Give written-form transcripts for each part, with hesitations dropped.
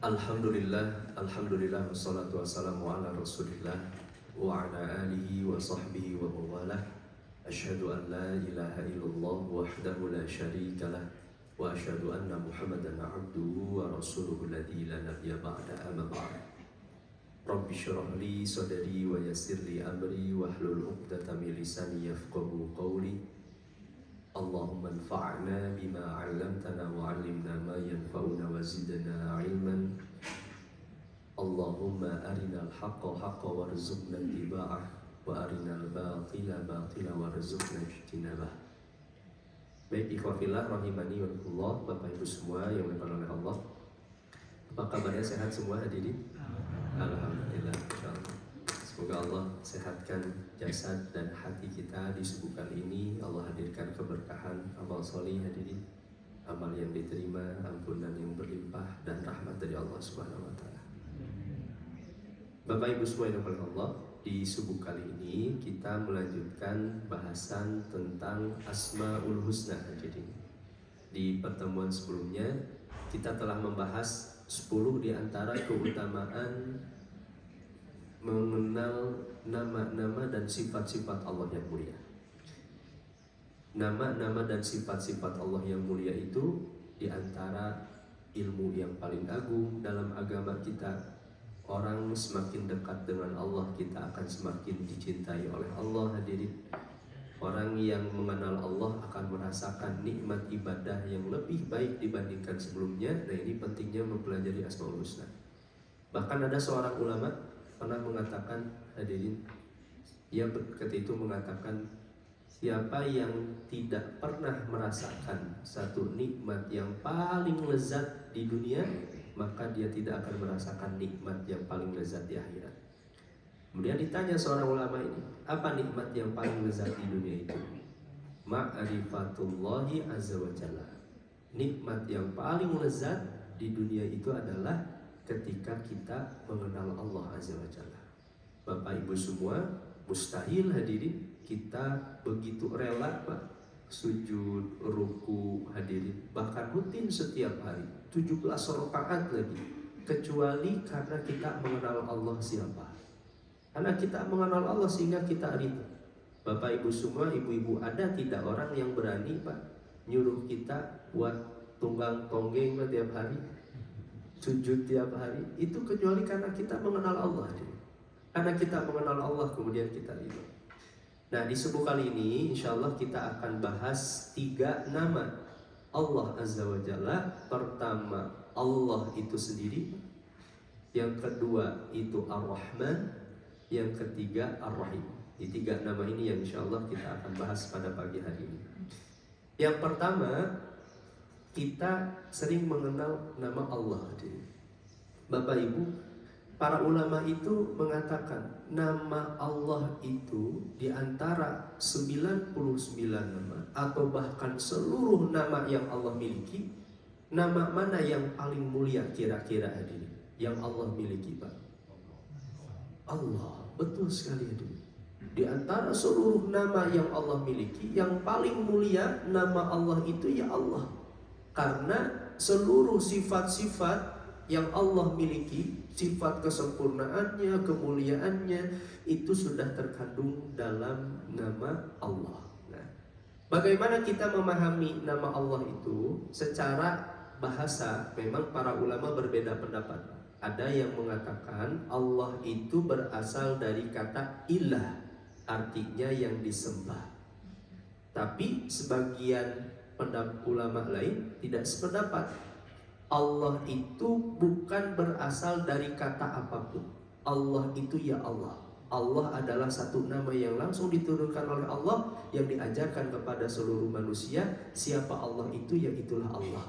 Alhamdulillah wassalatu wassalamu ala rasulillah wa ala alihi wa sahbihi wa mawalah. Asyhadu an la ilaha illallah wahdahu la syarika lah wa asyhadu anna Muhammadan abduhu wa rasuluhu alladzi la nabiyya ba'da, amma ba'd. Rabbi shrah li sadri wa yassir li amri wahlul 'uqdatam min lisani yafqahu qawli. Allahumma anfa'na bima 'allamtana wa 'allimna ma yanfa'una wa zidna 'ilman. Allahumma arinal haqqa haqqan warzuqna ittiba'ah wa arinal batila batila warzuqna ijtinabah. Baik ikhwah fillah rahimani wa rahimakumullah, Bapak Ibu semua yang dimuliakan oleh Allah. Apa kabarnya, sehat semua hadirin? Alhamdulillah, insyaallah. Semoga Allah sehatkan jasad dan hati kita di subuh kali ini. Allah hadirkan keberkahan, amal solih hadirin, amal yang diterima, ampunan yang berlimpah, dan rahmat dari Allah Subhanahu wa Ta'ala. Bapak Ibu semua yang dimuliakan Allah, di subuh kali ini kita melanjutkan bahasan tentang Asmaul Husna hadirin. Di pertemuan sebelumnya kita telah membahas 10 di antara keutamaan mengenal nama-nama dan sifat-sifat Allah yang mulia. Nama-nama dan sifat-sifat Allah yang mulia itu di antara ilmu yang paling agung dalam agama kita. Orang semakin dekat dengan Allah, kita akan semakin dicintai oleh Allah hadirin. Orang yang mengenal Allah akan merasakan nikmat ibadah yang lebih baik dibandingkan sebelumnya. Nah, ini pentingnya mempelajari Asmaul Husna. Bahkan ada seorang ulama pernah mengatakan hadirin, ia ketika itu mengatakan, siapa yang tidak pernah merasakan satu nikmat yang paling lezat di dunia, maka dia tidak akan merasakan nikmat yang paling lezat di akhirat. Kemudian ditanya seorang ulama ini, apa nikmat yang paling lezat di dunia itu? Ma'rifatullahi azza wa jalla. Nikmat yang paling lezat di dunia itu adalah ketika kita mengenal Allah azza wa jalla. Bapak Ibu semua, mustahil hadirin kita begitu rela Pak sujud, ruku hadirin, bahkan rutin setiap hari 17 rakaat lagi, kecuali karena kita mengenal Allah siapa. Karena kita mengenal Allah sehingga kita ridho. Bapak Ibu semua, ibu-ibu, ada tidak orang yang berani Pak nyuruh kita buat tunggang tonggeng tiap hari, sujud tiap hari, itu kecuali karena kita mengenal Allah. Karena kita mengenal Allah kemudian kita ridho. Nah, di subuh kali ini insya Allah kita akan bahas 3 nama Allah azza wa jalla. Pertama, Allah itu sendiri. Yang kedua itu Ar-Rahman. Yang ketiga Ar-Rahim. Di 3 nama ini yang insya Allah kita akan bahas pada pagi hari ini. Yang pertama, kita sering mengenal nama Allah. Bapak Ibu, para ulama itu mengatakan nama Allah itu di antara 99 nama atau bahkan seluruh nama yang Allah miliki, nama mana yang paling mulia kira-kira hadirin yang Allah miliki Pak? Allah, betul sekali hadirin. Di antara seluruh nama yang Allah miliki, yang paling mulia nama Allah itu ya Allah. Karena seluruh sifat-sifat yang Allah miliki, sifat kesempurnaannya, kemuliaannya, itu sudah terkandung dalam nama Allah. Nah, bagaimana kita memahami nama Allah itu? Secara bahasa memang para ulama berbeda pendapat. Ada yang mengatakan Allah itu berasal dari kata ilah, artinya yang disembah. Tapi sebagian ulama lain tidak sependapat. Allah itu bukan berasal dari kata apapun. Allah itu ya Allah. Allah adalah satu nama yang langsung diturunkan oleh Allah, yang diajarkan kepada seluruh manusia. Siapa Allah itu, ya itulah Allah.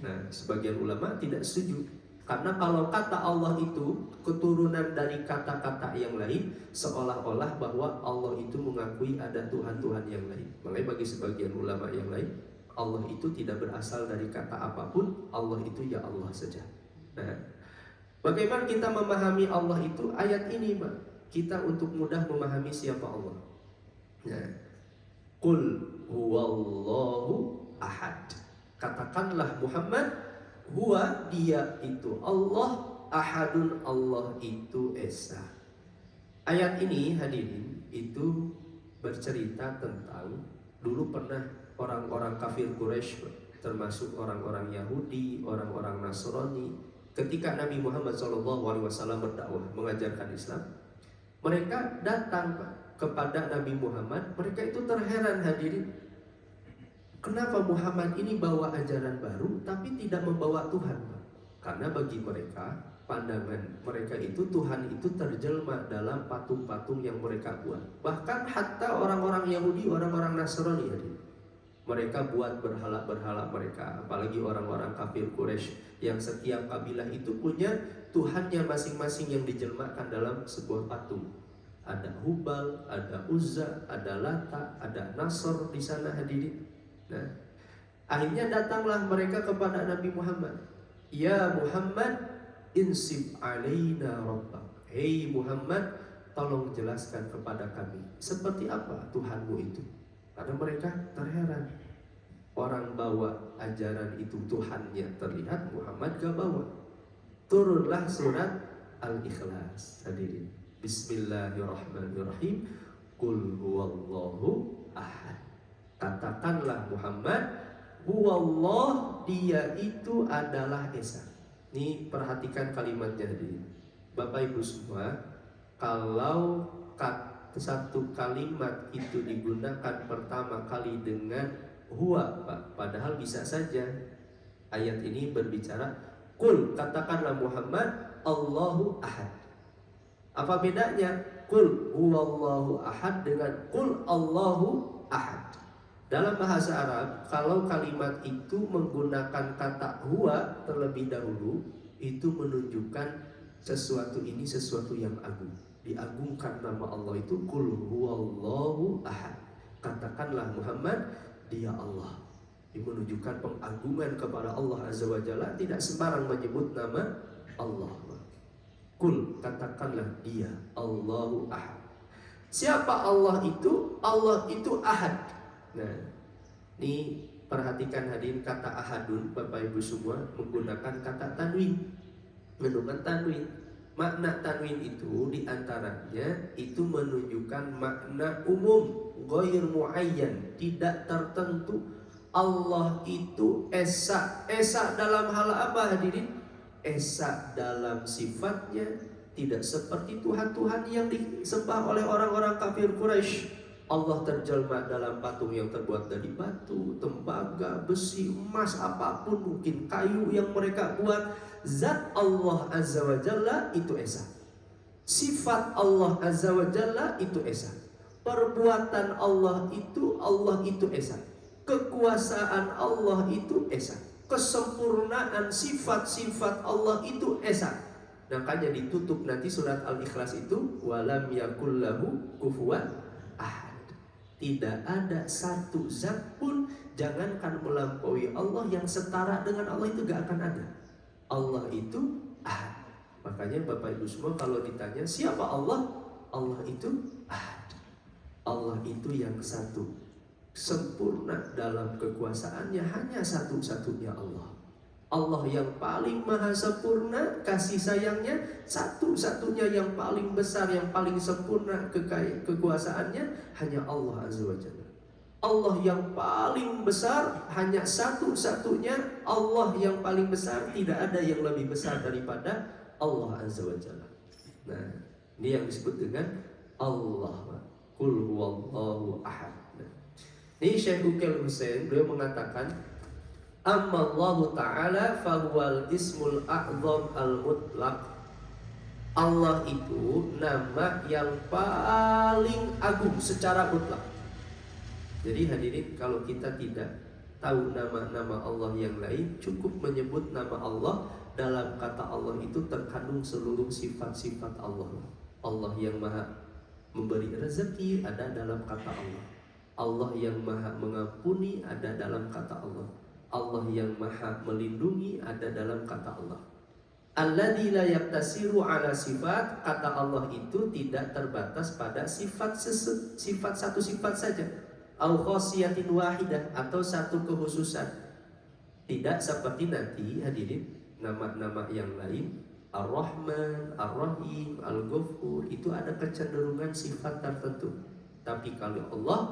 Nah, sebagian ulama tidak setuju. Karena kalau kata Allah itu keturunan dari kata-kata yang lain, seolah-olah bahwa Allah itu mengakui ada Tuhan-Tuhan yang lain. Makanya bagi sebagian ulama yang lain, Allah itu tidak berasal dari kata apapun, Allah itu ya Allah saja. Nah, bagaimana kita memahami Allah itu? Ayat ini Pak, kita untuk mudah memahami siapa Allah. Nah, Qul huwallahu ahad. Katakanlah Muhammad, Huwa dia itu Allah, ahadun Allah itu esa. Ayat ini hadirin itu bercerita tentang dulu pernah orang-orang kafir Quraisy, termasuk orang-orang Yahudi, orang-orang Nasrani, ketika Nabi Muhammad SAW berdakwah mengajarkan Islam, mereka datang kepada Nabi Muhammad. Mereka itu terheran hadirin, kenapa Muhammad ini bawa ajaran baru tapi tidak membawa Tuhan? Karena bagi mereka, pandangan mereka itu Tuhan itu terjelma dalam patung-patung yang mereka buat. Bahkan hatta orang-orang Yahudi, orang-orang Nasrani hadirin, mereka buat berhala-berhala mereka. Apalagi orang-orang kafir Quraisy yang setiap kabilah itu punya Tuhannya masing-masing yang dijelmakan dalam sebuah patung. Ada Hubal, ada Uzza, ada Lata, ada Nasr di sana hadirin. Nah, akhirnya datanglah mereka kepada Nabi Muhammad. Ya Muhammad, insib alaina rabbak. Hei Muhammad, tolong jelaskan kepada kami seperti apa Tuhanmu itu. Karena mereka terheran, orang bawa ajaran itu Tuhannya terlihat, Muhammad gak bawa. Turunlah surat Al-Ikhlas hadirin. Bismillahirrahmanirrahim. Qul huwallahu ahad. Katakanlah Muhammad, huwallah, dia itu adalah esa. Ini perhatikan kalimatnya hadirin. Bapak Ibu semua, kalau satu kalimat itu digunakan pertama kali dengan huwa, padahal bisa saja ayat ini berbicara qul, katakanlah Muhammad, Allahu ahad. Apa bedanya qul huwallahu ahad dengan qul Allahu ahad? Dalam bahasa Arab, kalau kalimat itu menggunakan kata huwa terlebih dahulu, itu menunjukkan sesuatu ini sesuatu yang agung. Diagungkan nama Allah itu qul huwallahu ahad. Katakanlah Muhammad, dia Allah. Ini menunjukkan pengagungan kepada Allah Azza wa Jalla. Tidak sembarang menyebut nama Allah. Qul, katakanlah dia Allahu ahad. Siapa Allah itu? Allah itu ahad. Nah, ini perhatikan hadirin, kata ahadun Bapak Ibu semua menggunakan kata tanwin. Menggunakan tanwin. Makna tanwin itu diantaranya itu menunjukkan makna umum, ghair muayyan, tidak tertentu. Allah itu esa. Esa dalam hal apa hadirin? Esa dalam sifatnya, tidak seperti Tuhan-Tuhan yang disembah oleh orang-orang kafir Quraisy. Allah terjelma dalam patung yang terbuat dari batu, tembaga, besi, emas, apapun mungkin, kayu yang mereka buat. Zat Allah Azza wa Jalla itu esa. Sifat Allah Azza wa Jalla itu esa. Perbuatan Allah itu esa. Kekuasaan Allah itu esa. Kesempurnaan sifat-sifat Allah itu esa. Makanya ditutup nanti surat Al-Ikhlas itu walam yakul lahu kufuwan ahad. Tidak ada satu zat pun, jangankan melampaui Allah, yang setara dengan Allah itu gak akan ada. Allah itu ahad. Makanya Bapak Ibu semua kalau ditanya siapa Allah, Allah itu ahad. Allah itu yang satu, sempurna dalam kekuasaannya, hanya satu-satunya Allah. Allah yang paling maha sempurna, kasih sayangnya satu-satunya yang paling besar, yang paling sempurna kekuasaannya, hanya Allah Azza wa Jalla. Allah yang paling besar, hanya satu-satunya Allah yang paling besar, tidak ada yang lebih besar daripada Allah Azza wa Jalla. Nah, ini yang disebut dengan Allah. Qul huwallahu ahad. Ini Syekh Uqail Hussein, beliau mengatakan amma Allah Ta'ala fahuwal ismul a'zam al-mutlaq. Allah itu nama yang paling agung secara mutlak. Jadi hadirin, kalau kita tidak tahu nama-nama Allah yang lain, cukup menyebut nama Allah. Dalam kata Allah itu terkandung seluruh sifat-sifat Allah. Allah yang maha memberi rezeki ada dalam kata Allah. Allah yang maha mengampuni ada dalam kata Allah. Allah yang maha melindungi ada dalam kata Allah. Alladzi la yaktasiru ala sifat, kata Allah itu tidak terbatas pada sifat satu sifat saja. Au khosiyatin wahidah, atau satu kekhususan. Tidak seperti nanti hadirin nama-nama yang lain, Ar-Rahman, Ar-Rahim, Al-Ghafur, itu ada kecenderungan sifat tertentu. Tapi kalau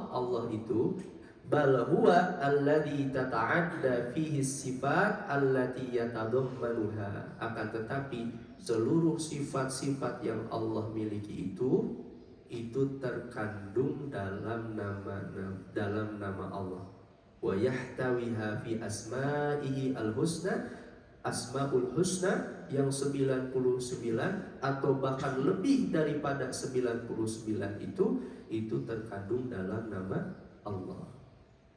Allah itu bal huwa alladhi tata'adda fihi sifat allati yatadammanuha. Akan tetapi seluruh sifat-sifat yang Allah miliki itu terkandung dalam nama Allah. Wa yahtawiha fi asma'ihi al-husna, asmaul husna yang 99 atau bahkan lebih daripada 99 itu terkandung dalam nama Allah.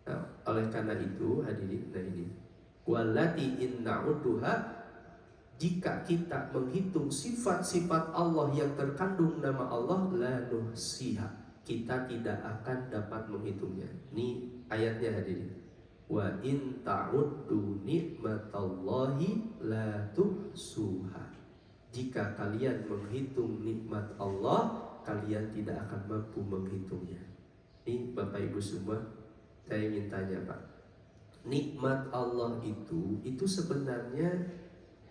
Nah, oleh karena itu hadirin, nah ini wallati inna'udduha, jika kita menghitung sifat-sifat Allah yang terkandung nama Allah, la nuhsiha, kita tidak akan dapat menghitungnya. Ini ayatnya hadirin. Wa in ta'uddu nikmatallahi la tuhsuha. Jika kalian menghitung nikmat Allah, kalian tidak akan mampu menghitungnya. Ini Bapak Ibu semua, saya ingin tanya Pak, nikmat Allah itu sebenarnya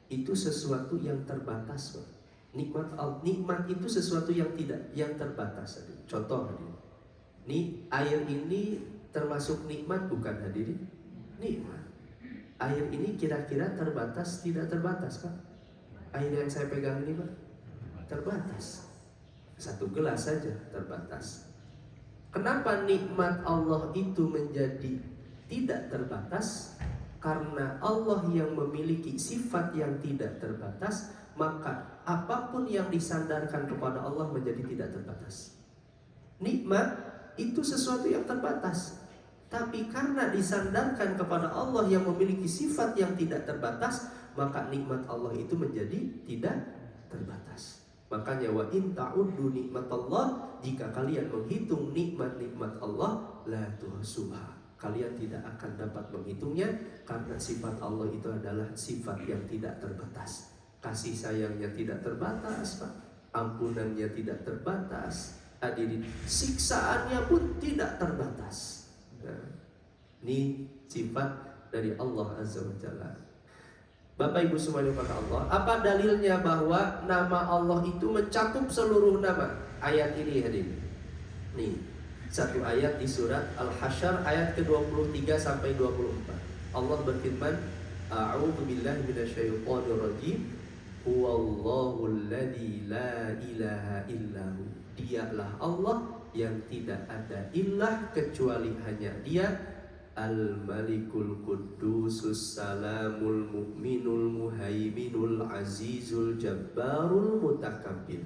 itu sesuatu yang terbatas Pak. Nikmat itu sesuatu yang terbatas. Contoh hadirin, ini air ini termasuk nikmat bukan hadirin? Nikmat. Air ini kira-kira terbatas tidak terbatas Pak? Air yang saya pegang ini Pak terbatas. Satu gelas saja terbatas. Kenapa nikmat Allah itu menjadi tidak terbatas? Karena Allah yang memiliki sifat yang tidak terbatas, maka apapun yang disandarkan kepada Allah menjadi tidak terbatas. Nikmat itu sesuatu yang terbatas, tapi karena disandarkan kepada Allah yang memiliki sifat yang tidak terbatas, maka nikmat Allah itu menjadi tidak terbatas. Makanya wa in ta'uddu nikmatallah, jika kalian menghitung nikmat-nikmat Allah, la tuhsuha, kalian tidak akan dapat menghitungnya, karena sifat Allah itu adalah sifat yang tidak terbatas. Kasih sayangnya tidak terbatas Pak, ampunannya tidak terbatas, hadirin, siksaannya pun tidak terbatas. Nah, ini sifat dari Allah Azza wa Jalla. Bapak Ibu semuanya kata Allah, apa dalilnya bahwa nama Allah itu mencakup seluruh nama? Ayat ini hadirin. Nih, satu ayat di surat Al-Hasyr ayat ke-23 sampai 24. Allah berfirman, A'udzu billahi minasyaitonir rajim. Huwallahul ladzi la ilaha illahu. Dialah Allah yang tidak ada ilah kecuali hanya Dia. Al-Malikul Quddusus Salamul Mu'minul Muhaiminul Azizul Jabbarul Mutakabbir.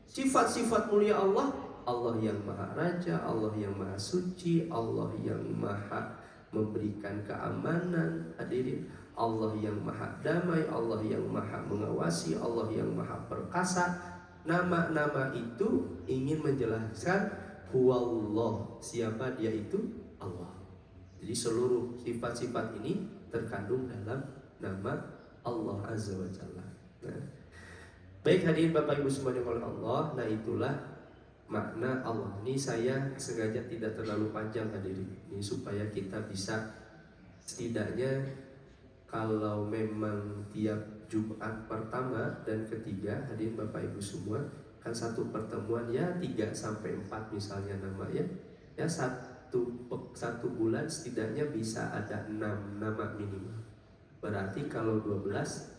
Sifat-sifat mulia Allah, Allah yang maha raja, Allah yang maha suci, Allah yang maha memberikan keamanan, hadirin, Allah yang maha damai, Allah yang maha mengawasi, Allah yang maha perkasa. Nama-nama itu ingin menjelaskan huwallah, siapa Dia itu? Allah. Jadi seluruh sifat-sifat ini terkandung dalam nama Allah Azza wa Jalla. Nah, baik hadirin Bapak Ibu semuanya oleh Allah. Nah, itulah makna Allah. Ini saya sengaja tidak terlalu panjang hadirin. Ini supaya kita bisa setidaknya kalau memang tiap Jumat pertama dan ketiga, hadirin Bapak Ibu semua, kan satu pertemuan ya 3 sampai 4 misalnya nama ya. Ya satu bulan setidaknya bisa ada 6 nama minimal. Berarti kalau 12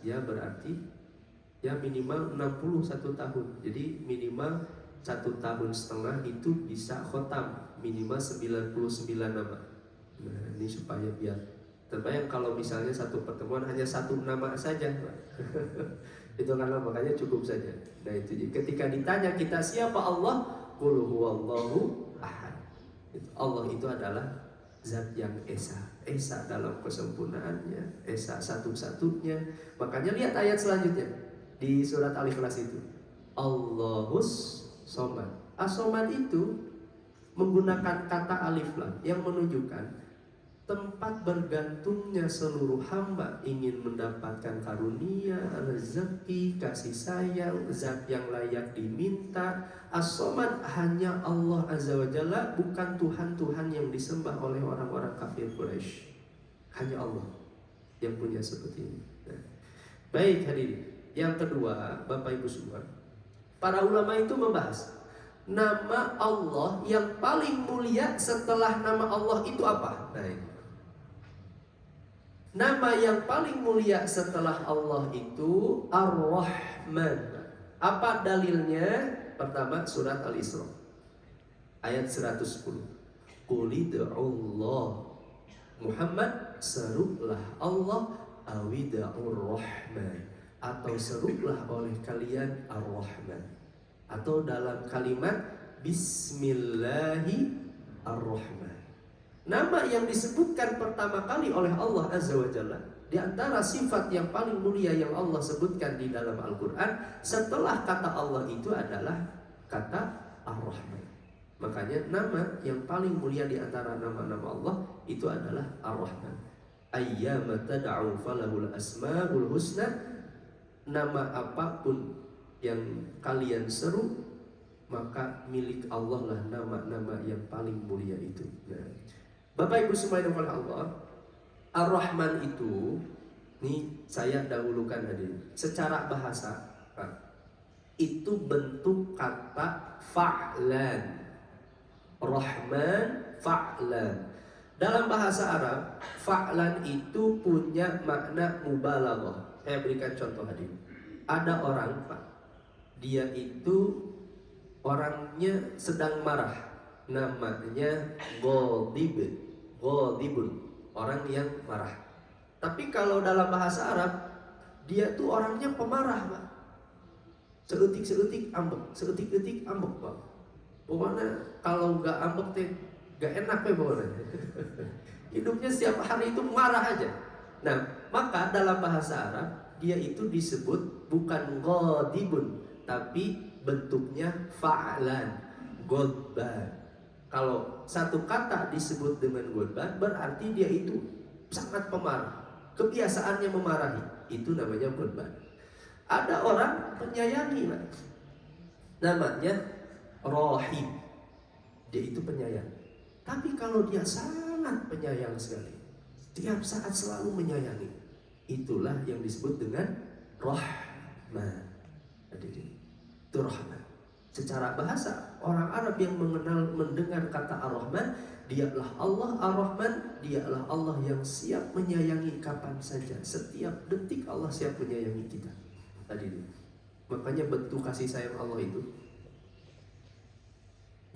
ya berarti ya minimal 61 tahun. Jadi minimal 1,5 tahun itu bisa khotam minimal 99 nama. Nah, ini supaya biar terbayang kalau misalnya satu pertemuan hanya 1 nama saja itu karena makanya cukup saja. Nah itu ketika ditanya kita siapa Allah, qul huwallahu ahad. Allah itu adalah zat yang esa dalam kesempurnaannya, esa satu-satunya. Makanya lihat ayat selanjutnya di surat Al-Ikhlas itu, Allahus Somad. As-Somad itu menggunakan kata alif lam yang menunjukkan tempat bergantungnya seluruh hamba ingin mendapatkan karunia, rezeki, kasih sayang, zat yang layak diminta. As-Somad hanya Allah Azza wa Jalla, bukan Tuhan-Tuhan yang disembah oleh orang-orang kafir Quraisy. Hanya Allah. yang punya seperti ini. Nah, baik hadirin. Yang kedua, Bapak Ibu semua, para ulama itu membahas nama Allah yang paling mulia setelah nama Allah itu apa? Nah, ini. Nama yang paling mulia setelah Allah itu Ar-Rahman. Apa dalilnya? Pertama surat Al-Isra ayat 110. Qul ud'ullah Muhammad, serulah Allah, awid'ur Rahman, atau serulah oleh kalian Ar-Rahman. Atau dalam kalimat Bismillahi Ar-Rahman. Nama yang disebutkan pertama kali oleh Allah Azza wa Jalla, di antara sifat yang paling mulia yang Allah sebutkan di dalam Al-Quran setelah kata Allah itu adalah kata Ar-Rahman. Makanya nama yang paling mulia di antara nama-nama Allah itu adalah Ar-Rahman. Ayyama tad'u falahul asmaul husna. Nama apapun yang kalian seru, maka milik Allah lah nama-nama yang paling mulia itu. Nah, Bapak Ibu semuanya oleh Allah, Ar-Rahman itu, nih saya dahulukan tadi, secara bahasa itu bentuk kata fa'lan. Rahman fa'lan. Dalam bahasa Arab, fa'lan itu punya makna mubalaghah. Saya berikan contoh tadi. Ada orang, Pak, dia itu orangnya sedang marah, namanya ghadib. Ghadibun, orang yang marah. Tapi kalau dalam bahasa Arab, dia tuh orangnya pemarah, Pak. Seutik-seutik ambek, seutik-utik ambek, Pak. Pokoknya kalau nggak ambek teh nggak enak ya pokoknya. Hidupnya setiap hari itu marah aja. Nah, maka dalam bahasa Arab dia itu disebut bukan ghadibun, tapi bentuknya fa'lan, ghadban. Kalau satu kata disebut dengan ghadban, berarti dia itu sangat pemarah. Kebiasaannya memarahi, itu namanya ghadban. Ada orang penyayangi, Pak. Namanya Rahim. Dia itu penyayang. Tapi kalau dia sangat penyayang sekali, setiap saat selalu menyayangi, itulah yang disebut dengan Rahman. Itu Rahman. Secara bahasa, orang Arab yang mendengar kata Ar-Rahman, dialah Allah Ar-Rahman, dialah Allah yang siap menyayangi kapan saja. Setiap detik Allah siap menyayangi kita. Tadi, makanya bentuk kasih sayang Allah itu,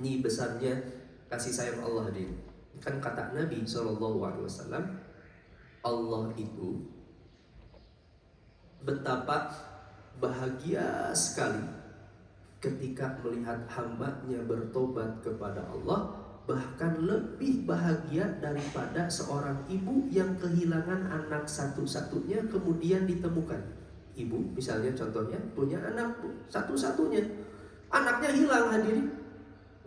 ini besarnya kasih sayang Allah hadir. Kan kata Nabi SAW, Allah itu betapa bahagia sekali ketika melihat hambanya bertobat kepada Allah, bahkan lebih bahagia daripada seorang ibu yang kehilangan anak satu-satunya kemudian ditemukan. Ibu misalnya contohnya punya anak satu-satunya, anaknya hilang hadirin,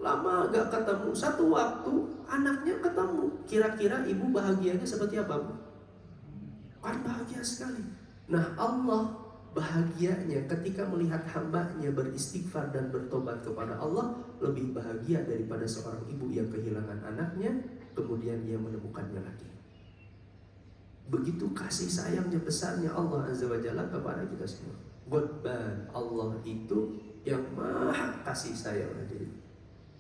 lama gak ketemu, satu waktu anaknya ketemu. Kira-kira ibu bahagianya seperti apa, Bu? Kan bahagia sekali. Nah, Allah bahagianya ketika melihat hambanya beristighfar dan bertobat kepada Allah lebih bahagia daripada seorang ibu yang kehilangan anaknya kemudian ia menemukannya lagi. Begitu kasih sayangnya besarnya Allah Azza wa Jalla kepada kita semua. Ghadban, Allah itu yang maha kasih sayang hadirin.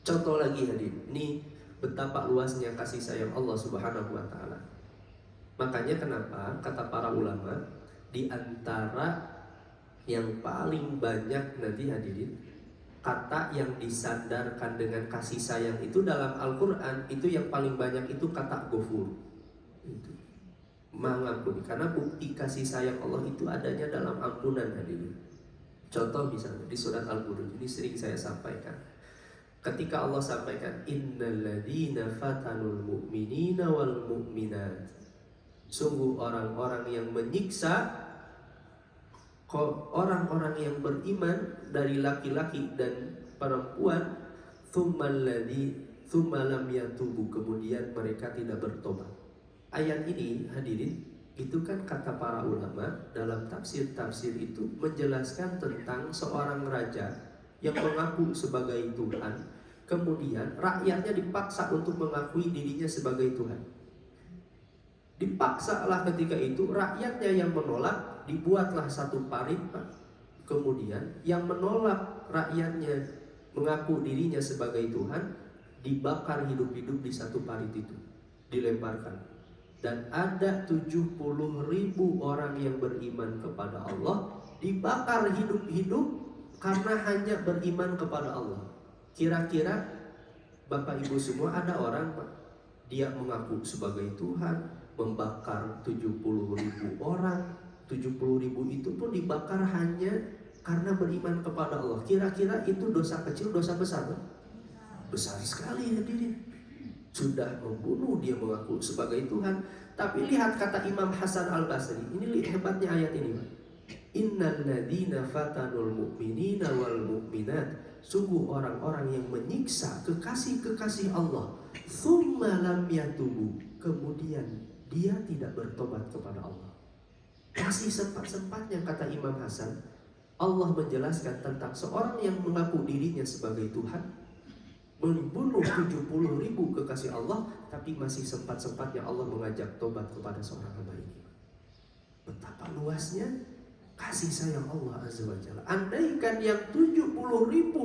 Contoh lagi hadirin, ini betapa luasnya kasih sayang Allah Subhanahu wa Ta'ala. Makanya kenapa kata para ulama, di antara yang paling banyak nanti hadirin, kata yang disandarkan dengan kasih sayang itu dalam Al-Quran, itu yang paling banyak itu kata Ghafur. Itu mengampuni, karena bukti kasih sayang Allah itu adanya dalam ampunan hadirin. Contoh misalnya di surat Al-Buruj, ini sering saya sampaikan. Ketika Allah sampaikan innalladzina fatanul mu'minina wal mu'minat, sungguh orang-orang yang menyiksa orang-orang yang beriman dari laki-laki dan perempuan, tsumma lam yatubu, kemudian mereka tidak bertobat. Ayat ini hadirin, itu kan kata para ulama dalam tafsir-tafsir itu menjelaskan tentang seorang raja yang mengaku sebagai Tuhan, kemudian rakyatnya dipaksa untuk mengakui dirinya sebagai Tuhan. Dipaksalah ketika itu, rakyatnya yang menolak, dibuatlah satu parit, Pak. Kemudian yang menolak rakyatnya mengaku dirinya sebagai Tuhan, dibakar hidup-hidup di satu parit itu, dilemparkan. Dan ada 70.000 orang yang beriman kepada Allah dibakar hidup-hidup karena hanya beriman kepada Allah. Kira-kira Bapak Ibu semua, ada orang Pak, dia mengaku sebagai Tuhan, membakar 70.000 orang. 70.000 itu pun dibakar hanya karena beriman kepada Allah. Kira-kira itu dosa kecil, dosa besar Pak? Besar sekali hadirin. Sudah membunuh, dia mengaku sebagai Tuhan. Tapi lihat kata Imam Hasan Al-Basri, ini hebatnya ayat ini Pak. Innal ladina fatanul mu'minina wal mu'minat, sungguh orang-orang yang menyiksa kekasih-kekasih Allah, thumma lam yatubu, kemudian dia tidak bertobat kepada Allah. Masih sempat-sempatnya kata Imam Hasan, Allah menjelaskan tentang seorang yang mengaku dirinya sebagai Tuhan, membunuh 70.000 kekasih Allah, tapi masih sempat-sempatnya Allah mengajak tobat kepada seorang hamba ini. Betapa luasnya kasih sayang Allah Azza wa Jalla. Andaikan yang 70.000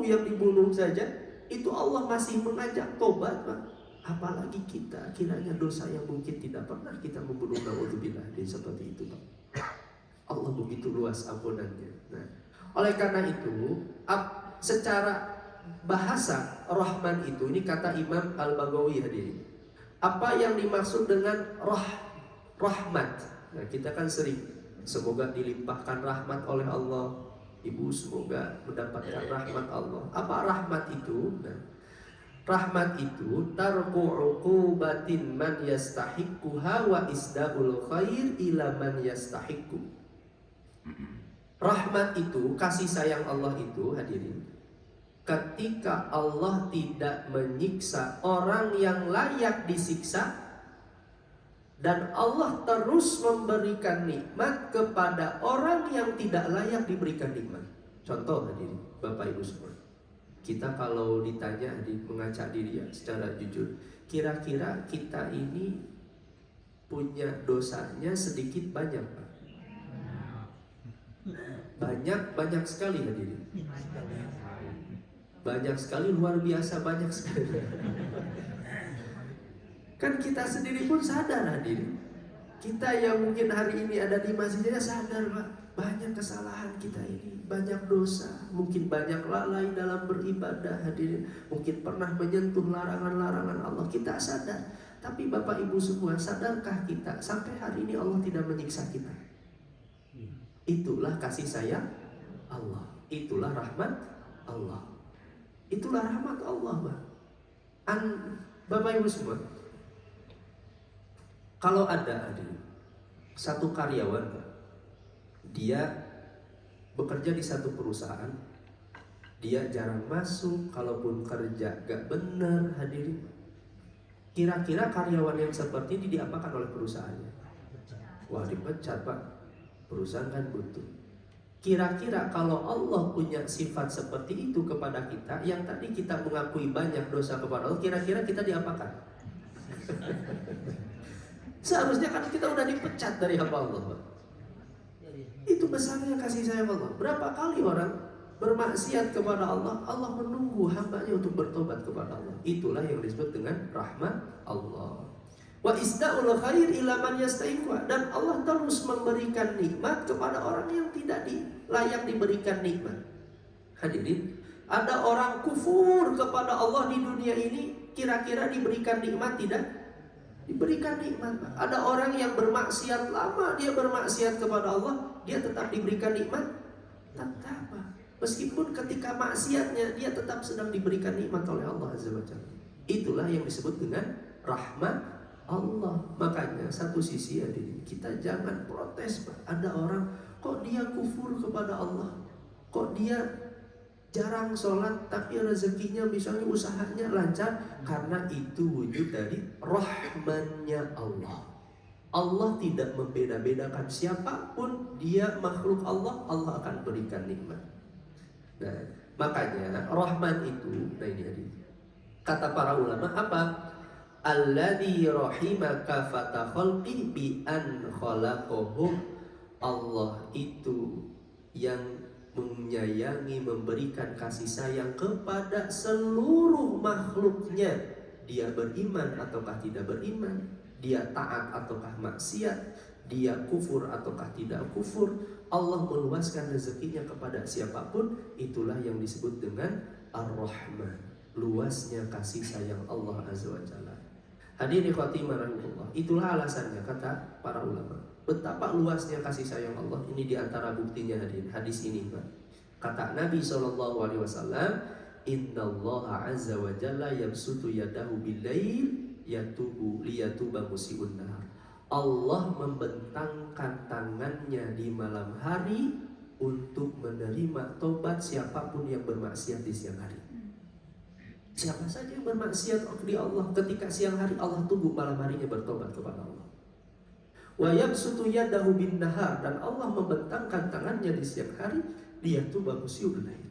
yang dibunuh saja, itu Allah masih mengajak tobat, Pak. Apalagi kita, kiranya dosa yang mungkin tidak pernah kita membunuh, naudzubillah, seperti itu, Pak. Allah begitu luas ampunannya. Nah, oleh karena itu, secara bahasa Rahman itu, ini kata Imam Al-Baghawi hadirin, apa yang dimaksud dengan rahmat? Nah, kita kan sering, semoga dilimpahkan rahmat oleh Allah. Ibu semoga mendapatkan rahmat Allah. Apa rahmat itu? Nah, rahmat itu tarku uqubatin man yastahiquha wa isdaul khair ila man yastahiqu. Rahmat itu, kasih sayang Allah itu hadirin, ketika Allah tidak menyiksa orang yang layak disiksa, dan Allah terus memberikan nikmat kepada orang yang tidak layak diberikan nikmat. Contoh hadirin, Bapak Ibu semua, kita kalau ditanya, mengajak diri ya secara jujur, kira-kira kita ini punya dosanya sedikit banyak Pak? Banyak sekali hadirin. Banyak sekali, luar biasa banyak sekali. Kan kita sendiri pun sadar hadirin. Kita yang mungkin hari ini ada di masjidnya sadar Pak, banyak kesalahan kita ini, banyak dosa, mungkin banyak lalai dalam beribadah hadirin, mungkin pernah menyentuh larangan-larangan Allah, kita sadar. Tapi Bapak Ibu semua, sadarkah kita sampai hari ini Allah tidak menyiksa kita? Itulah kasih sayang Allah, itulah rahmat Allah. Itulah rahmat Allah, Pak. Bapak Ibu semua, kalau ada satu karyawan, Pak, dia bekerja di satu perusahaan, dia jarang masuk, kalaupun kerja gak benar hadirin, kira-kira karyawan yang seperti ini diapakan oleh perusahaannya? Wah, dipecat Pak, perusahaan kan butuh. Kira-kira kalau Allah punya sifat seperti itu kepada kita, yang tadi kita mengakui banyak dosa kepada Allah, kira-kira kita diapakan? Seharusnya kan kita udah dipecat dari hamba Allah. Itu besarnya kasih sayang Allah. Berapa kali orang bermaksiat kepada Allah, Allah menunggu hambanya untuk bertobat kepada Allah. Itulah yang disebut dengan rahmat Allah. Wa isda'ul khair ila man yastahiqu, dan Allah terus memberikan nikmat kepada orang yang tidak layak diberikan nikmat. Hadirin, ada orang kufur kepada Allah di dunia ini, kira-kira diberikan nikmat tidak? Diberikan nikmat. Ada orang yang bermaksiat, lama dia bermaksiat kepada Allah, dia tetap diberikan nikmat? Tetap. Meskipun ketika maksiatnya, dia tetap sedang diberikan nikmat oleh Allah Azza wa Jalla. Itulah yang disebut dengan rahmat Allah. Makanya satu sisi hadirin, kita jangan protes Pak. Ada orang kok dia kufur kepada Allah, kok dia jarang sholat tapi rezekinya misalnya usahanya lancar, karena itu wujud dari rahmannya Allah. Allah tidak membeda-bedakan siapapun, dia makhluk Allah, Allah akan berikan nikmat. Nah, makanya rahman itu, nah ini hadirin, kata para ulama apa? alladzi rahimaka fatakhalqi bi an khalaqahum. Allah itu yang menyayangi, memberikan kasih sayang kepada seluruh makhluknya. Dia beriman ataukah tidak beriman, dia taat ataukah maksiat, dia kufur ataukah tidak kufur, Allah meluaskan rezekinya kepada siapapun. Itulah yang disebut dengan Ar-Rahman, luasnya kasih sayang Allah Azza wa Jalla. Hadirin khotimah rahimahullah, itulah alasannya kata para ulama betapa luasnya kasih sayang Allah. Ini diantara buktinya hadirin hadis ini, Pak. Kata Nabi SAW, Innallaha azza wa jalla yabsutu yadahu bil-lail yatubu liyatuba musii'un nahar. Allah membentangkan tangannya di malam hari untuk menerima tobat siapapun yang bermaksiat di siang hari. Siapa saja yang bermaksiat di Allah ketika siang hari, Allah tunggu malam harinya bertobat kepada Allah. Wa yabsutu yadahu bin nahar, dan Allah membentangkan tangannya di siang hari, dia tuba musii'ul lail.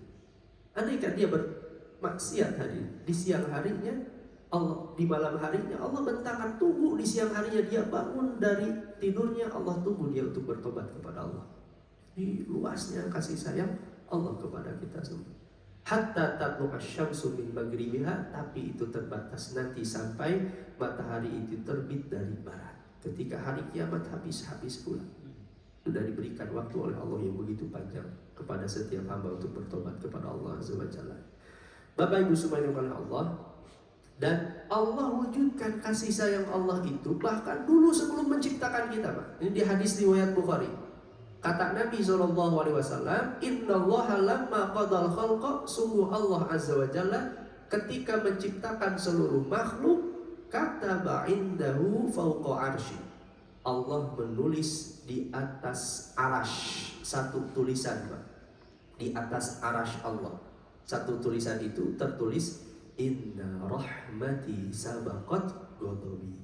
Andaikan dia bermaksiat di siang harinya, Allah di malam harinya Allah bentangkan, tunggu di siang harinya dia bangun dari tidurnya, Allah tunggu dia untuk bertobat kepada Allah. Ini luasnya kasih sayang Allah kepada kita semua. Hatta tatlu asyamsu min maghribiha, tapi itu terbatas nanti sampai matahari itu terbit dari barat. Ketika hari kiamat habis pula. Sudah diberikan waktu oleh Allah yang begitu panjang kepada setiap hamba untuk bertobat kepada Allah Azza wa Jalla. Bapak Ibu semuanya oleh Allah, dan Allah wujudkan kasih sayang Allah itu bahkan dulu sebelum menciptakan kita, Pak. Ini di hadis riwayat Bukhari. Kata Nabi SAW, Innallaha lamma qadal khalqa, sungguh Allah Azza wa Jalla ketika menciptakan seluruh makhluk, kataba indahu fauqa arsy. Allah menulis di atas arash satu tulisan, Pak. Di atas arash Allah satu tulisan itu tertulis, Inna rahmati sabaqat ghadabi.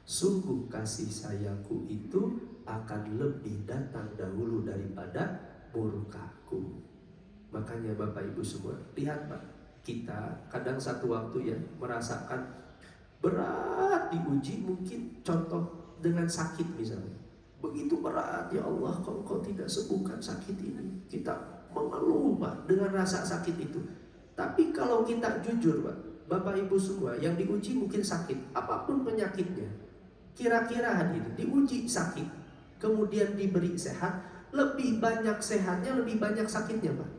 Sungguh kasih sayangku itu akan lebih datang dahulu daripada murkaku. Makanya Bapak Ibu semua, lihat Pak, kita kadang satu waktu ya merasakan berat diuji, mungkin contoh dengan sakit misalnya. Begitu berat, ya Allah, kalau Kau tidak sembuhkan sakit ini, kita mengeluh Pak dengan rasa sakit itu. Tapi kalau kita jujur Pak, Bapak Ibu semua, yang diuji mungkin sakit, apapun penyakitnya, kira-kira hadirin diuji sakit, kemudian diberi sehat, lebih banyak sehatnya, lebih banyak sakitnya Pak.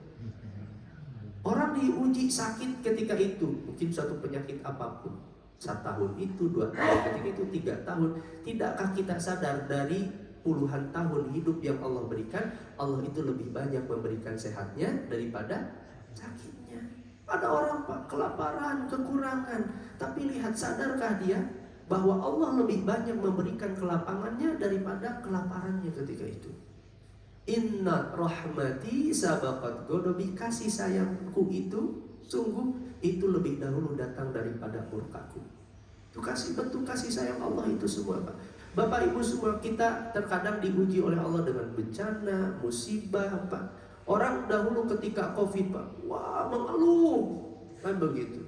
Orang diuji sakit ketika itu, mungkin suatu penyakit apapun, 1 tahun itu, 2 tahun, ketika itu 3 tahun. Tidakkah kita sadar dari puluhan tahun hidup yang Allah berikan, Allah itu lebih banyak memberikan sehatnya daripada sakitnya. Ada orang Pak kelaparan, kekurangan, tapi lihat, sadarkah dia bahwa Allah lebih banyak memberikan kelapangannya daripada kelaparannya ketika itu. Inna rahmati sabaqat ghadabi, kasih sayangku itu sungguh itu lebih dahulu datang daripada murkaku. Itu bentuk kasih sayang Allah itu semua Pak. Bapak Ibu semua, kita terkadang diuji oleh Allah dengan bencana, musibah Pak. Orang dahulu ketika Covid Pak, wah mengeluh, kan begitu.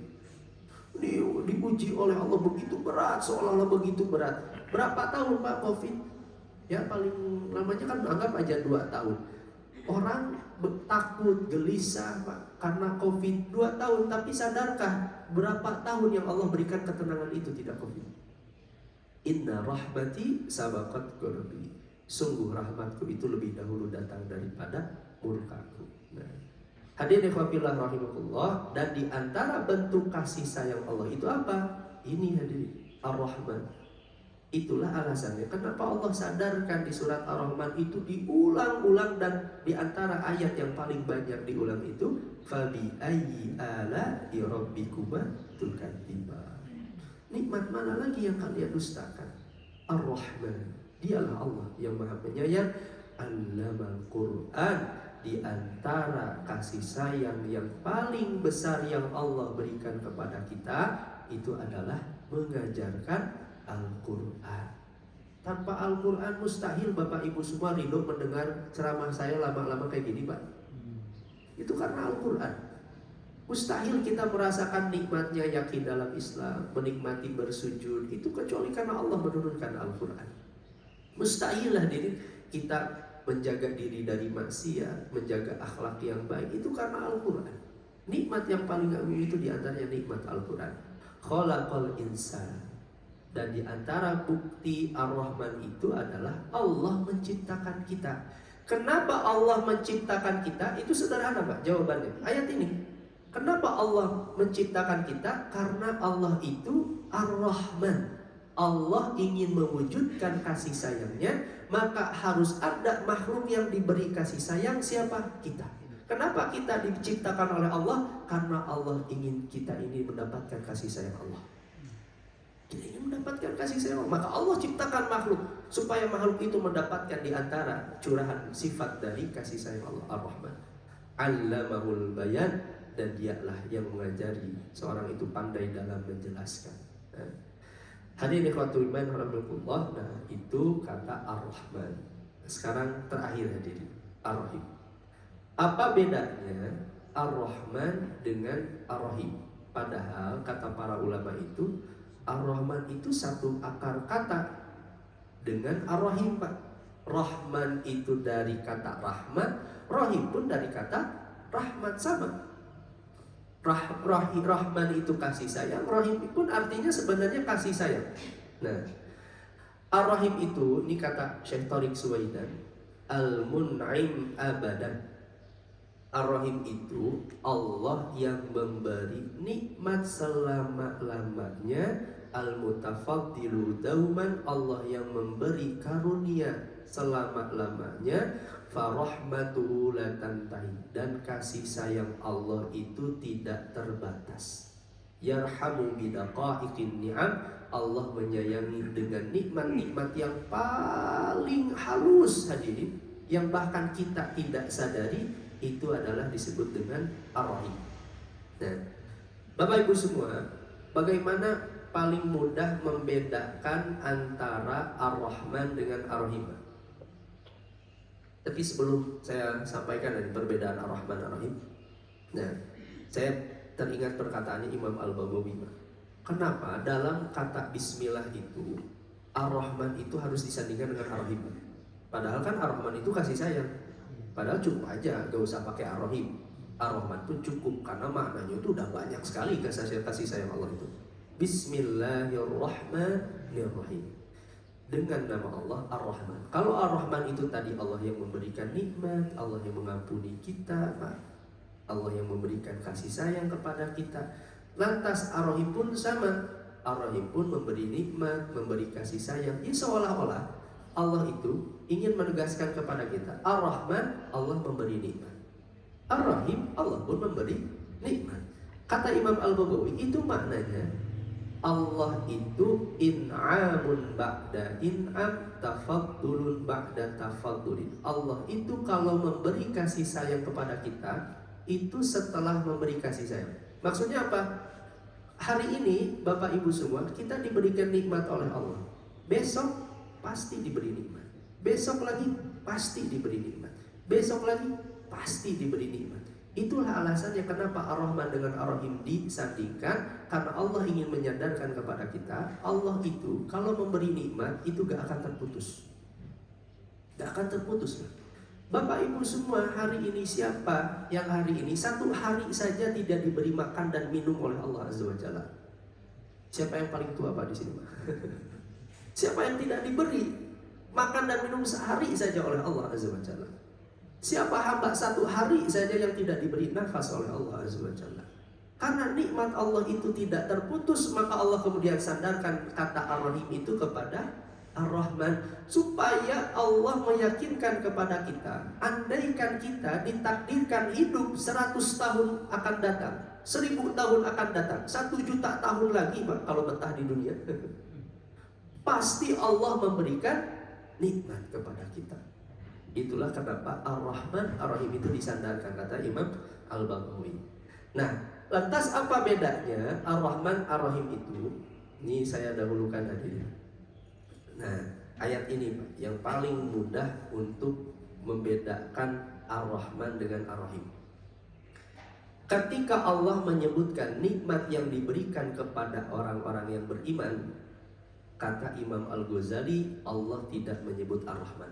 Diuji oleh Allah begitu berat, seolah-olah begitu berat. Berapa tahun Pak Covid? Ya paling lamanya kan anggap aja 2 tahun. Orang takut, gelisah Pak karena Covid 2 tahun. Tapi sadarkah berapa tahun yang Allah berikan ketenangan itu tidak Covid? Inna rahmati sabaqat ghadabi. Sungguh rahmatku itu lebih dahulu datang daripada murkaku. Nah, hadirin fillah rahimakumullah, dan di antara bentuk kasih sayang Allah itu apa? Ini hadirin, Ar-Rahman. Itulah alasannya kenapa Allah sadarkan di surat Ar-Rahman itu diulang-ulang, dan di antara ayat yang paling banyak diulang itu fabi ayyi ala'i rabbikuma tukadziban. Nikmat mana lagi yang kalian dustakan? Ar-Rahman, dialah Allah yang Maha Penyayang. Allamal Quran, di antara kasih sayang yang paling besar yang Allah berikan kepada kita itu adalah mengajarkan Al-Quran. Tanpa Al-Quran mustahil Bapak Ibu semua ridho mendengar ceramah saya lama-lama kayak gini Pak. Itu karena Al-Quran. Mustahil kita merasakan nikmatnya yakin dalam Islam, menikmati bersujud itu kecuali karena Allah menurunkan Al-Quran. Mustahil lah diri kita menjaga diri dari maksiat, menjaga akhlak yang baik itu karena Al-Quran. Nikmat yang paling agung itu diantaranya nikmat Al-Quran. Khalaqal insan. Dan diantara bukti Ar-Rahman itu adalah Allah menciptakan kita. Kenapa Allah menciptakan kita? Itu sederhana Pak jawabannya. Ayat ini. Kenapa Allah menciptakan kita? Karena Allah itu Ar-Rahman. Allah ingin mewujudkan kasih sayangnya, maka harus ada makhluk yang diberi kasih sayang. Siapa? Kita. Kenapa kita diciptakan oleh Allah? Karena Allah ingin kita ini mendapatkan kasih sayang Allah. Kita ingin mendapatkan kasih sayang Allah. Maka Allah ciptakan makhluk supaya makhluk itu mendapatkan di antara curahan sifat dari kasih sayang Allah. Ar-Rahman. Allamahul bayan. Dan dialah yang mengajari seorang itu pandai dalam menjelaskan. Hadirin ikhwatul iman rahimakumullah. Nah, itu kata Ar-Rahman. Sekarang terakhir hadirin, Ar-Rahim. Apa bedanya Ar-Rahman dengan Ar-Rahim? Padahal kata para ulama itu Ar-Rahman itu satu akar kata dengan Ar-Rahim, Pak. Rahman itu dari kata rahmat, Rahim pun dari kata rahmat, sama. Rahman itu kasih sayang, Rahim pun artinya sebenarnya kasih sayang. Nah, Ar-Rahim itu, ini kata Syekh Tariq Suwaidan, Al-Mun'im abadan. Ar-Rahim itu Allah yang memberi nikmat selama-lamanya, Al-Mutafaddilu dauman, Allah yang memberi karunia selama-lamanya, farahmatuhu la tantahi, dan kasih sayang Allah itu tidak terbatas. Yarhamu bidaqaiqin ni'am, Allah menyayangi dengan nikmat-nikmat yang paling halus hadirin, yang bahkan kita tidak sadari, itu adalah disebut dengan Ar-Rahim. Nah, Bapak Ibu semua, bagaimana paling mudah membedakan antara Ar-Rahman dengan Ar-Rahim? Tapi sebelum saya sampaikan dari perbedaan Ar-Rahman Ar-Rahim, nah, saya teringat perkataannya Imam Al-Baghawi. Kenapa dalam kata Bismillah itu Ar-Rahman itu harus disandingkan dengan Ar-Rahim? Padahal kan Ar-Rahman itu kasih sayang. Padahal cukup aja, gak usah pakai Ar-Rahim. Ar-Rahman pun cukup karena maknanya itu udah banyak sekali kasih sayang Allah itu. Bismillahirrahmanirrahim. Dengan nama Allah Ar-Rahman. Kalau Ar-Rahman itu tadi Allah yang memberikan nikmat, Allah yang mengampuni kita, Allah yang memberikan kasih sayang kepada kita. Lantas Ar-Rahim pun sama. Ar-Rahim pun memberi nikmat, memberi kasih sayang. Ini seolah-olah Allah itu ingin menegaskan kepada kita, Ar-Rahman Allah memberi nikmat, Ar-Rahim Allah pun memberi nikmat. Kata Imam Al-Baghawi itu maknanya Allah itu in'amun ba'da in'am, tafaddulun ba'da tafaddulin. Allah itu kalau memberi kasih sayang kepada kita, itu setelah memberi kasih sayang. Maksudnya apa? Hari ini Bapak Ibu semua, kita diberikan nikmat oleh Allah. Besok pasti diberi nikmat. Besok lagi pasti diberi nikmat. Besok lagi pasti diberi nikmat. Itulah alasannya kenapa Ar-Rahman dengan Ar-Rahim disandingkan, karena Allah ingin menyadarkan kepada kita, Allah itu kalau memberi nikmat itu gak akan terputus. Gak akan terputus. Bapak Ibu semua, hari ini siapa yang hari ini satu hari saja tidak diberi makan dan minum oleh Allah Azza wa Jalla? Siapa yang paling tua Pak di sini Pak? Siapa yang tidak diberi makan dan minum sehari saja oleh Allah Azza wa Jalla? Siapa hamba satu hari saja yang tidak diberi nafas oleh Allah Azza wa Jalla? Karena nikmat Allah itu tidak terputus, maka Allah kemudian sandarkan kata Ar-Rahim itu kepada Ar-Rahman, supaya Allah meyakinkan kepada kita, andaikan kita ditakdirkan hidup 100 tahun akan datang, 1000 tahun akan datang, 1 juta tahun lagi kalau betah di dunia, pasti Allah memberikan nikmat kepada kita. Itulah kenapa Ar-Rahman Ar-Rahim itu disandarkan, kata Imam Al-Baghawi. Nah, lantas apa bedanya Ar-Rahman Ar-Rahim itu? Ini saya dahulukan tadi. Nah, ayat ini Pak, yang paling mudah untuk membedakan Ar-Rahman dengan Ar-Rahim. Ketika Allah menyebutkan nikmat yang diberikan kepada orang-orang yang beriman, kata Imam Al-Ghazali, Allah tidak menyebut Ar-Rahman.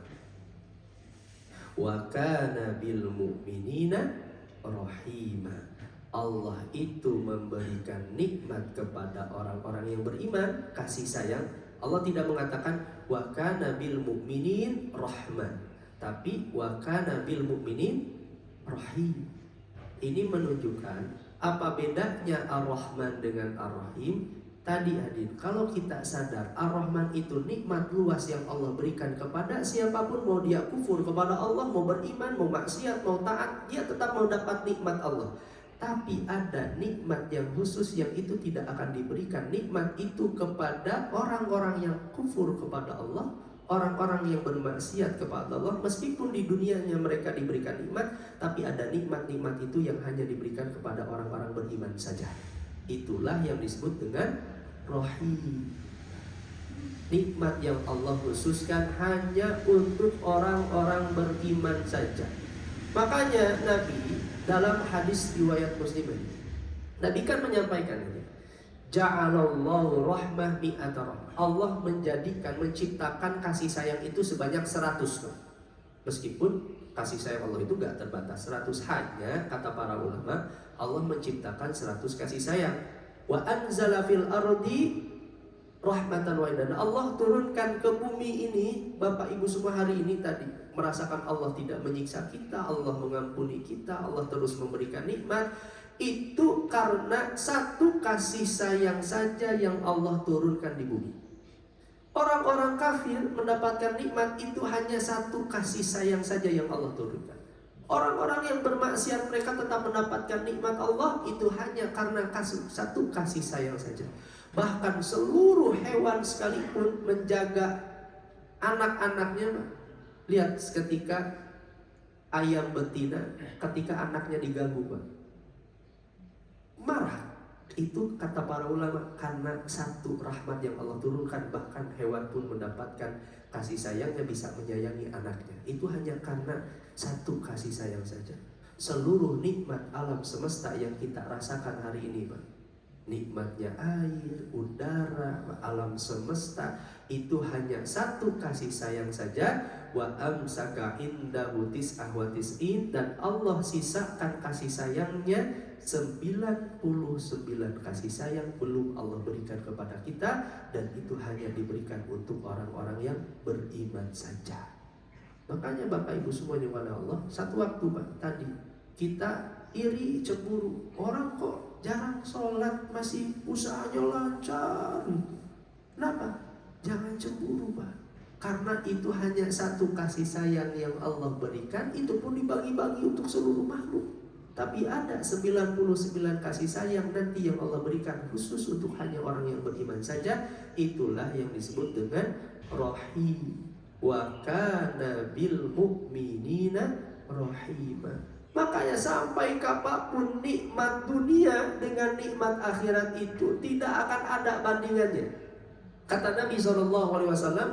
Wa kana bil mu'minina rahima. Allah itu memberikan nikmat kepada orang-orang yang beriman, kasih sayang. Allah tidak mengatakan wa kana bil mu'minin rahman, tapi wa kana bil mu'minin rahim. Ini menunjukkan apa bedanya Ar-Rahman dengan Ar-Rahim. Tadi hadir, kalau kita sadar Ar-Rahman itu nikmat luas yang Allah berikan kepada siapapun, mau dia kufur kepada Allah, mau beriman, mau maksiat, mau taat, dia tetap mau dapat nikmat Allah. Tapi ada nikmat yang khusus yang itu tidak akan diberikan. Nikmat itu kepada orang-orang yang kufur kepada Allah, orang-orang yang bermaksiat kepada Allah. Meskipun di dunianya mereka diberikan nikmat, tapi ada nikmat-nikmat itu yang hanya diberikan kepada orang-orang beriman saja. Itulah yang disebut dengan Rahim. Nikmat yang Allah khususkan hanya untuk orang-orang beriman saja. Makanya Nabi dalam hadis riwayat Muslim, Nabi kan menyampaikan ini, Ja'alallahu rahmah mi'ata rahmah. Allah menciptakan kasih sayang itu sebanyak 100. Meskipun kasih sayang Allah itu gak terbatas 100, hanya kata para ulama Allah menciptakan 100 kasih sayang. Wa anzala fil ardi rahmatan wahidan. Allah turunkan ke bumi ini, Bapak Ibu semua hari ini tadi merasakan Allah tidak menyiksa kita, Allah mengampuni kita, Allah terus memberikan nikmat. Itu karena satu kasih sayang saja yang Allah turunkan di bumi. Orang-orang kafir mendapatkan nikmat itu hanya satu kasih sayang saja yang Allah turunkan. Orang-orang yang bermaksiat mereka tetap mendapatkan nikmat Allah itu hanya karena satu kasih sayang saja. Bahkan seluruh hewan sekalipun menjaga anak-anaknya. Lihat ketika ayam betina, ketika anaknya diganggu, marah. Itu kata para ulama karena satu rahmat yang Allah turunkan. Bahkan hewan pun mendapatkan kasih sayangnya, bisa menyayangi anaknya. Itu hanya karena satu kasih sayang saja. Seluruh nikmat alam semesta yang kita rasakan hari ini, nikmatnya air, udara, alam semesta, itu hanya satu kasih sayang saja. Wa amsaka indahu tis'ah wa tis'in, dan Allah sisakan kasih sayangnya 99 kasih sayang belum Allah berikan kepada kita, dan itu hanya diberikan untuk orang-orang yang beriman saja. Makanya Bapak Ibu semuanya pada Allah, satu waktu tadi kita iri, cemburu, orang kok jarang sholat, masih usahanya lancar. Kenapa? Jangan cemburu, Pak. Karena itu hanya satu kasih sayang yang Allah berikan, itu pun dibagi-bagi untuk seluruh makhluk. Tapi ada 99 kasih sayang nanti yang Allah berikan khusus untuk hanya orang yang beriman saja. Itulah yang disebut dengan Rahim. Wa kana bil mu'minina rahima. Makanya sampai kapanpun nikmat dunia dengan nikmat akhirat itu tidak akan ada bandingannya. Kata Nabi SAW,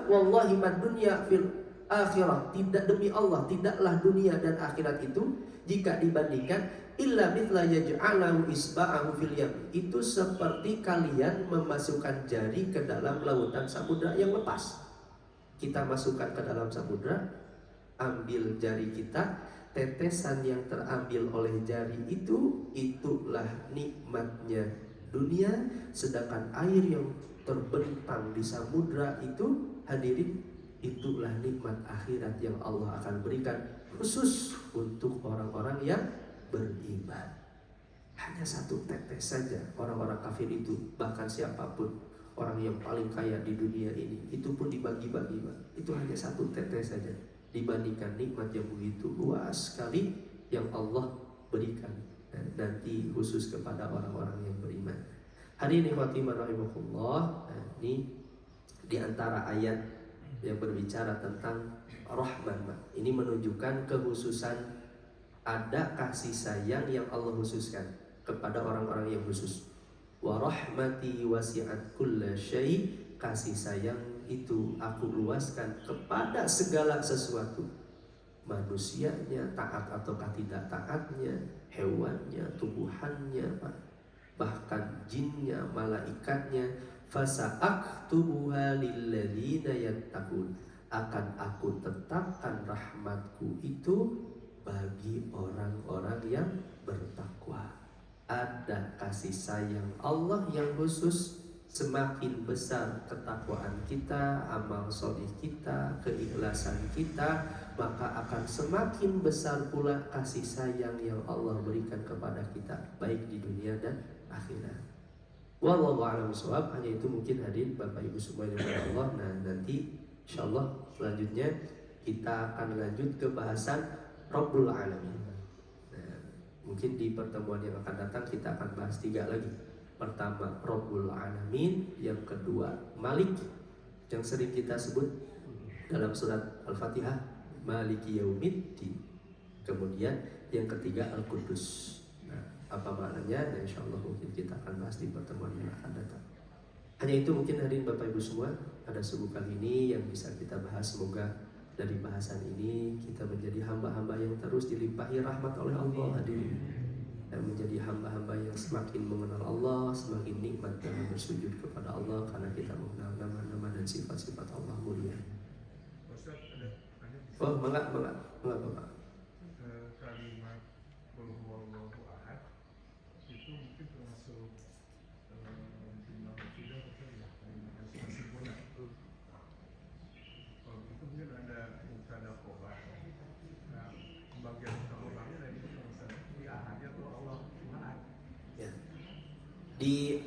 wallahi mad dunya fil akhirah, tidak, demi Allah tidaklah dunia dan akhirat itu jika dibandingkan illa mithla yaj'alahu isba'ahu fil yam, itu seperti kalian memasukkan jari ke dalam lautan samudra yang lepas. Kita masukkan ke dalam samudra, ambil jari kita, tetesan yang terambil oleh jari itu, itulah nikmatnya dunia. Sedangkan air yang terbentang di samudra itu, hadirin, itulah nikmat akhirat yang Allah akan berikan khusus untuk orang-orang yang beriman. Hanya satu tetes saja. Orang-orang kafir itu, bahkan siapapun, orang yang paling kaya di dunia ini, itu pun dibagi-bagi, itu hanya satu tetes saja dibandingkan nikmat yang begitu luas sekali yang Allah berikan nanti khusus kepada orang-orang yang beriman. Hari ini khotimah rahimahullah, ini diantara ayat yang berbicara tentang Rahman. Ini menunjukkan kekhususan, ada kasih sayang yang Allah khususkan kepada orang-orang yang khusus. Wa rahmati wasi'at kulla syai, kasih sayang itu aku luaskan kepada segala sesuatu. manusianya, taat ataukah tidak taatnya, hewannya, tumbuhannya, bahkan jinnya, malaikatnya. Fasa'aktubuha lilladzina yattaqun, akan aku tetapkan rahmatku itu bagi orang-orang yang bertakwa. Ada kasih sayang Allah yang khusus. Semakin besar ketakwaan kita, amal soleh kita, keikhlasan kita, maka akan semakin besar pula kasih sayang yang Allah berikan kepada kita, baik di dunia dan akhirat. Wallahu a'lam bishawab. Hanya itu mungkin hadir Bapak Ibu semua yang dirahmati Allah. Nah, nanti insyaallah selanjutnya kita akan lanjut ke bahasan Rabbul Alamin. Nah, mungkin di pertemuan yang akan datang kita akan bahas 3 lagi. Pertama Rabbul Alamin, yang kedua Malik, yang sering kita sebut dalam surat Al-Fatihah, Maliki Yaumiddin. Kemudian yang ketiga Al-Qudus. Nah, apa maknanya? Nah, insyaallah mungkin kita akan bahas di pertemuan yang akan datang. Hanya itu mungkin hadirin Bapak Ibu semua, pada subuh kali ini yang bisa kita bahas. Semoga dari bahasan ini kita menjadi hamba-hamba yang terus dilimpahi rahmat oleh Allah, hadirin, dan menjadi hamba-hamba yang semakin mengenal Allah, semakin nikmat dalam bersujud kepada Allah karena kita mengenal nama-nama dan sifat-sifat Allah mulia. Oh, Bapak. Kalimat qul huwallahu ahad itu mungkin termasuk jumlah tidak betul ya, kalimat yang sempurna. Kalau itu mungkin ada mubtada khobar. Nah, bagian khobarnya dari itu misalnya di ahadnya tuh Allah ahad. Ya. Di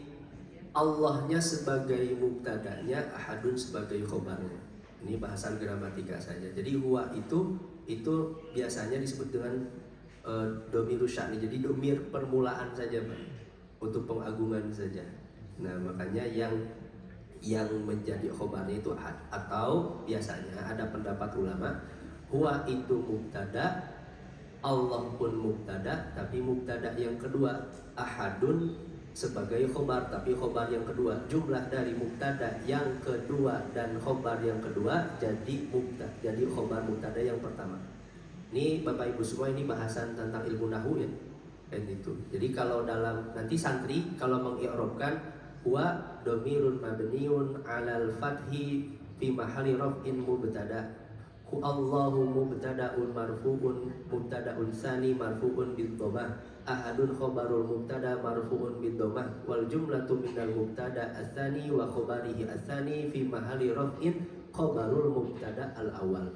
Allahnya sebagai mubtadanya, ahadun sebagai khobarnya. Ini bahasan gramatika saja. Jadi huwa itu biasanya disebut dengan domiru sya'ni. Jadi domir permulaan saja, Pak, untuk pengagungan saja. Nah, makanya yang menjadi khobarnya itu ahad. Atau biasanya ada pendapat ulama, huwa itu mubtada, Allah pun mubtada, tapi mubtada yang kedua ahadun sebagai khobar, tapi khobar yang kedua, jumlah dari mubtada yang kedua dan khobar yang kedua jadi khobar mubtada yang pertama. Ini Bapak Ibu semua, ini bahasan tentang ilmu nahwu ya, dan itu. Jadi kalau dalam nanti santri kalau mengi'rabkan huwa domirun mabniun alal fathi fi mahalli raf'in mubtada, hu Allahu mubtadaun marfu'un, mubtadaun tsani marfu'un bid dhammah, ahadun khobarul mubtada marfu'un bid dhammah, wal jumlatu minal mubtada ats-tsani wa khobarihi ats-tsani fi mahalli raf'in khobarul mubtada al-awwal.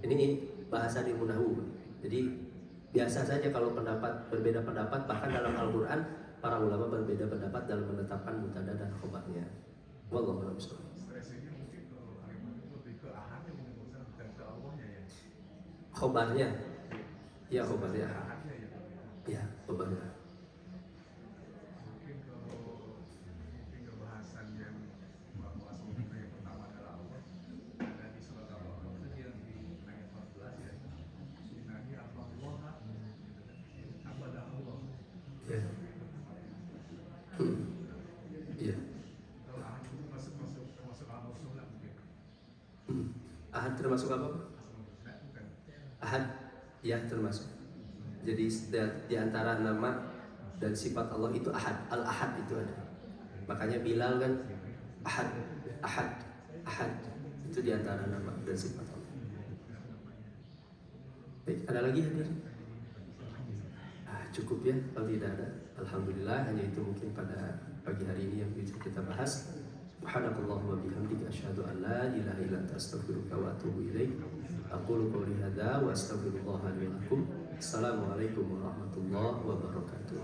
Ini bahasa ilmu nahwu. Jadi biasa saja kalau berbeda pendapat, bahkan dalam Al-Qur'an para ulama berbeda pendapat dalam menetapkan mubtada dan khobarnya. Wallahu a'lam bishawab. Ekspresinya mungkin kalau kalimat itu lebih ke ahadnya, bukan ke Allahnya ya. Khobarnya, ya khobarnya, Ahadnya ya. ya khobarnya. Mungkin ke bahasan yang bahwa sumber yang pertama adalah Allah. Dan di surat Al-Baqarah itu yang di ayat 14 ya. Sunani Allah kepada Allah. Ya. Iya. Kalau ahad itu masuk Allah sunnah mungkin. Ahad termasuk apa? Bukan. Ahad, ya termasuk. Jadi di antara nama dan sifat Allah itu ahad, al-ahad itu ada. Makanya Bilal kan ahad, ahad, ahad. Itu di antara nama dan sifat Allah. Baik, ada lagi hadir? Cukup ya, kalau tidak ada. Alhamdulillah, hanya itu mungkin pada pagi hari ini yang bisa kita bahas. Subhanakallahumma bihamdika asyhadu an la ilaha illa anta astaghfiruka wa atubu ilaik. Aqulu qouli hadza wa astaghfirullah li wa lakum. Assalamualaikum warahmatullahi wabarakatuh.